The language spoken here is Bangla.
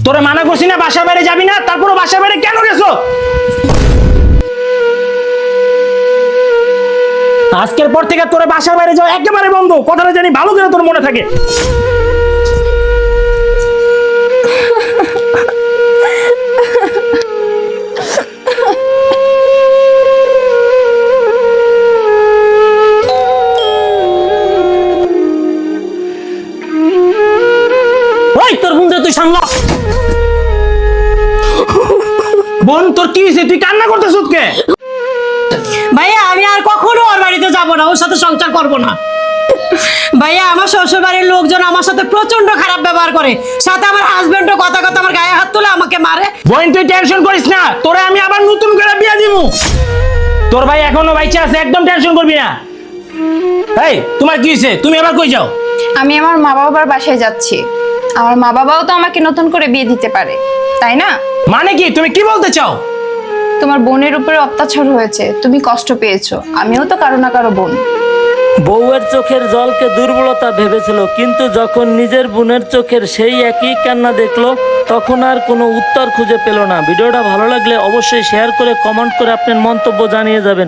তোরে মানা করছি না বাসা বাইরে যাবি না, তারপরও বাসা বাইরে কেন গেছো? আজকের পর থেকে তোরে বাসা বাইরে যাও একেবারে বন্ধ, কথাটা জানি ভালো করে তোর মনে থাকে। ওই তোর বোন তুই সামলা। বোন তোর কি হয়েছে, তুই কান্না করতেছিস কে? ভাইয়া আমি আর কখনো ওর বাড়িতে যাব না, ওর সাথে সংসার করব না। ভাইয়া আমার শ্বশুর বাড়ির লোকজন আমার সাথে প্রচন্ড খারাপ ব্যবহার করে, সাথে আমার হাজবেন্ডও কথা কথা আমার গায়ে হাত তুলে আমাকে মারে। বোন তুই টেনশন করিস না, তোরে আমি আবার নতুন করে বিয়া দিমু। তোর ভাই এখনো বাইচা আছে, একদম টেনশন করবি না। এই তোমার কি হয়েছে, তুমি আবার কই যাও? আমি আমার মা বাবার বাসায় যাচ্ছি। আমার মা বাবাও তো আমাকে নতুন করে বিয়ে দিতে পারে, তাই না? মানে কি, তুমি কি বলতে চাও? তোমার বোনের উপরে অত্যাচার হয়েছে, তুমি কষ্ট পেয়েছো, আমিও তো কারো না কারো বোন। বউয়ের চোখের জলকে দুর্বলতা ভেবেছিল, কিন্তু যখন নিজের বোনের চোখের সেই একই কান্না দেখলো তখন আর কোনো উত্তর খুঁজে পেল না। ভিডিওটা ভালো লাগলে অবশ্যই শেয়ার করে কমেন্ট করে আপনার মন্তব্য জানিয়ে যাবেন।